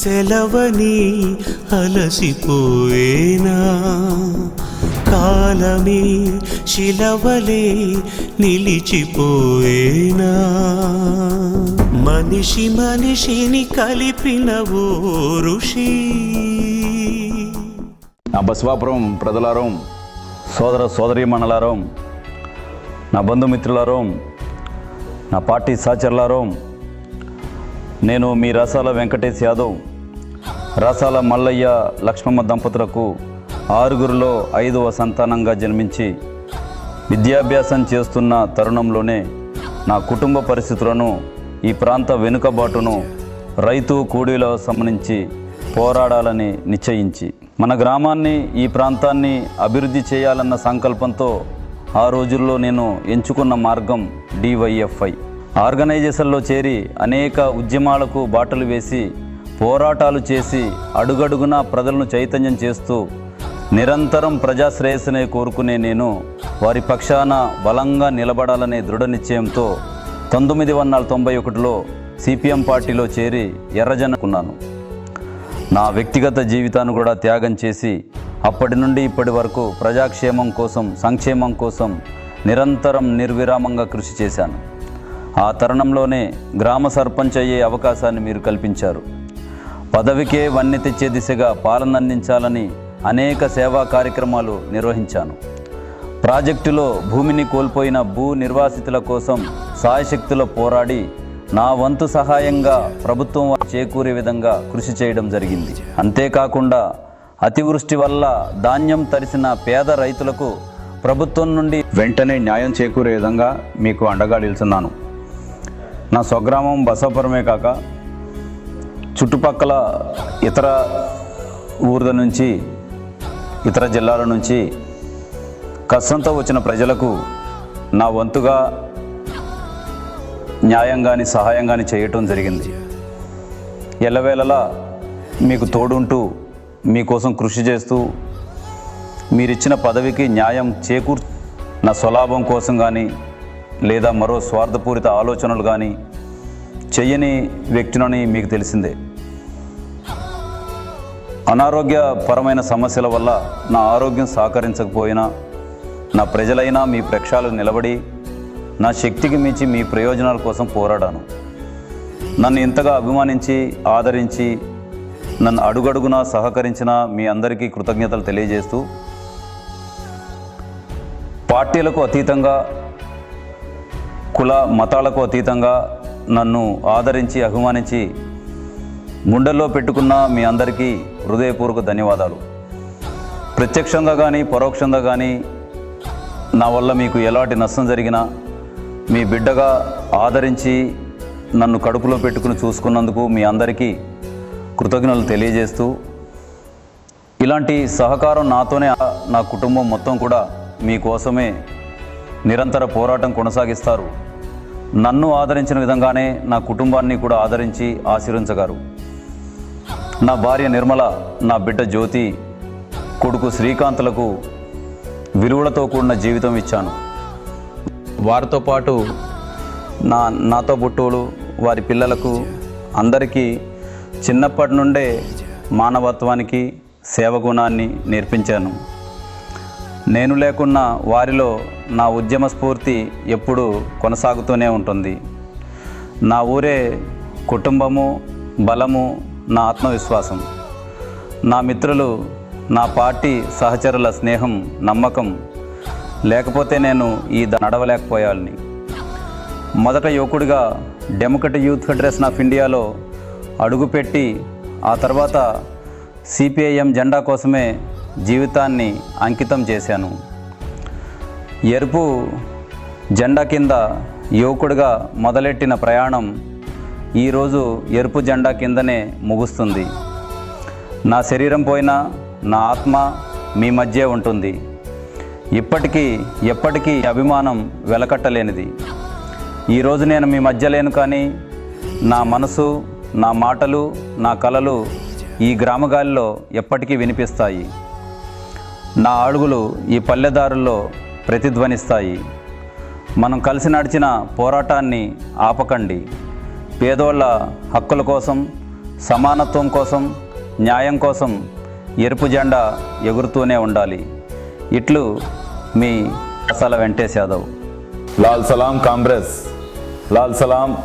సెలవని అలసిపోయేనా, కాలమే శిలవలే నిలిచిపోయేనా, మనిషి మనిషిని కలిపిన ఓ ఋషి. నా బసవాపురం ప్రజలారం, సోదర సోదరీమణులారో, నా బంధుమిత్రులారో, నా పార్టీ సహచరులారో, నేను మీ రసాల వెంకటేష్ యాదవ్. రసాల మల్లయ్య లక్ష్మమ్మ దంపతులకు 6గురిలో 5వ సంతానంగా జన్మించి విద్యాభ్యాసం చేస్తున్న తరుణంలోనే నా కుటుంబ పరిస్థితులను, ఈ ప్రాంత వెనుకబాటును రైతు కూలీల సంబంధించి పోరాడాలని నిశ్చయించి మన గ్రామాన్ని, ఈ ప్రాంతాన్ని అభివృద్ధి చేయాలన్న సంకల్పంతో ఆ రోజుల్లో నేను ఎంచుకున్న మార్గం డివైఎఫ్ఐ ఆర్గనైజేషన్లో చేరి అనేక ఉద్యమాలకు బాటలు వేసి పోరాటాలు చేసి అడుగడుగునా ప్రజలను చైతన్యం చేస్తూ నిరంతరం ప్రజాశ్రేయస్సునే కోరుకునే నేను వారి పక్షాన బలంగా నిలబడాలనే దృఢ నిశ్చయంతో 1991లో సిపిఎం పార్టీలో చేరి ఎర్రజెండాకున్నాను. నా వ్యక్తిగత జీవితాన్ని కూడా త్యాగం చేసి అప్పటి నుండి ఇప్పటి వరకు ప్రజాక్షేమం కోసం, సంక్షేమం కోసం నిరంతరం నిర్విరామంగా కృషి చేశాను. ఆ తరుణంలోనే గ్రామ సర్పంచ్ అయ్యే అవకాశాన్ని మీరు కల్పించారు. పదవికే వన్నె తెచ్చే దిశగా పాలన అందించాలని అనేక సేవా కార్యక్రమాలు నిర్వహించాను. ప్రాజెక్టులో భూమిని కోల్పోయిన భూ నిర్వాసితుల కోసం సాయశక్తుల పోరాడి నా వంతు సహాయంగా ప్రభుత్వం చేకూరే విధంగా కృషి చేయడం జరిగింది. అంతేకాకుండా అతివృష్టి వల్ల ధాన్యం తడిసిన పేద రైతులకు ప్రభుత్వం నుండి వెంటనే న్యాయం చేకూరే విధంగా మీకు అండగా నిలుచున్నాను. నా స్వగ్రామం బసవాపురమే కాక చుట్టుపక్కల ఇతర ఊర్ల నుంచి, ఇతర జిల్లాల నుంచి కష్టంతో వచ్చిన ప్రజలకు నా వంతుగా న్యాయం కానీ సహాయం కానీ చేయటం జరిగింది. ఎల్లవేళలా మీకు తోడుంటూ, మీకోసం కృషి చేస్తూ, మీరిచ్చిన పదవికి న్యాయం నా స్వలాభం కోసం కానీ లేదా మరో స్వార్థపూరిత ఆలోచనలు కానీ చెయ్యని వ్యక్తినని మీకు తెలిసిందే. అనారోగ్యపరమైన సమస్యల వల్ల నా ఆరోగ్యం సహకరించకపోయినా నా ప్రజలైనా మీ ప్రక్షాళన నిలబడి నా శక్తికి మించి మీ ప్రయోజనాల కోసం పోరాడాను. నన్ను ఇంతగా అభిమానించి, ఆదరించి, నన్ను అడుగడుగునా సహకరించిన మీ అందరికీ కృతజ్ఞతలు తెలియజేస్తూ, పార్టీలకు అతీతంగా, కుల మతాలకు అతీతంగా నన్ను ఆదరించి, అభిమానించి గుండెల్లో పెట్టుకున్న మీ అందరికీ హృదయపూర్వక ధన్యవాదాలు. ప్రత్యక్షంగా కానీ పరోక్షంగా కానీ నా వల్ల మీకు ఎలాంటి నష్టం జరిగినా మీ బిడ్డగా ఆదరించి నన్ను కడుపులో పెట్టుకుని చూసుకున్నందుకు మీ అందరికీ కృతజ్ఞతలు తెలియజేస్తూ, ఇలాంటి సహకారం నాతోనే నా కుటుంబం మొత్తం కూడా మీకోసమే నిరంతర పోరాటం కొనసాగిస్తారు. నన్ను ఆదరించిన విధంగానే నా కుటుంబాన్ని కూడా ఆదరించి ఆశీర్వదించగారు. నా భార్య నిర్మల, నా బిడ్డ జ్యోతి, కొడుకు శ్రీకాంత్లకు విలువలతో కూడిన జీవితం ఇచ్చాను. వారితో పాటు నాతో పుట్టోలు, వారి పిల్లలకు అందరికీ చిన్నప్పటి నుండే మానవత్వానికి, సేవగుణాన్ని నేర్పించాను. నేను లేకున్నా వారిలో నా ఉద్యమ స్ఫూర్తి ఎప్పుడూ కొనసాగుతూనే ఉంటుంది. నా ఊరే కుటుంబము, బలము, నా ఆత్మవిశ్వాసం. నా మిత్రులు, నా పార్టీ సహచరుల స్నేహం, నమ్మకం లేకపోతే నేను ఈ నడవలేకపోయాలని. మొదట యువకుడిగా డెమోక్రటిక్ యూత్ ఫెడరేషన్ ఆఫ్ ఇండియాలో అడుగుపెట్టి ఆ తర్వాత సిపిఐఎం జెండా కోసమే జీవితాన్ని అంకితం చేశాను. ఎరుపు జెండా కింద యువకుడిగా మొదలెట్టిన ప్రయాణం ఈరోజు ఎరుపు జెండా కిందనే ముగుస్తుంది. నా శరీరం పోయినా నా ఆత్మ మీ మధ్య ఉంటుంది. ఇప్పటికీ ఎప్పటికీ అభిమానం వెలకట్టలేనిది. ఈరోజు నేను మీ మధ్య లేను, కానీ నా మనసు, నా మాటలు, నా కలలు ఈ గ్రామగాలిలో ఎప్పటికీ వినిపిస్తాయి. నా అడుగులు ఈ పల్లెదారుల్లో ప్రతిధ్వనిస్తాయి. మనం కలిసి నడిచిన పోరాటాన్ని ఆపకండి. పేదోళ్ళ హక్కుల కోసం, సమానత్వం కోసం, న్యాయం కోసం ఎరుపు జెండా ఎగురుతూనే ఉండాలి. ఇట్లు మీ అసల వెంకటేష్ యాదవ్. లాల్ సలాం కాంగ్రెస్, లాల్ సలాం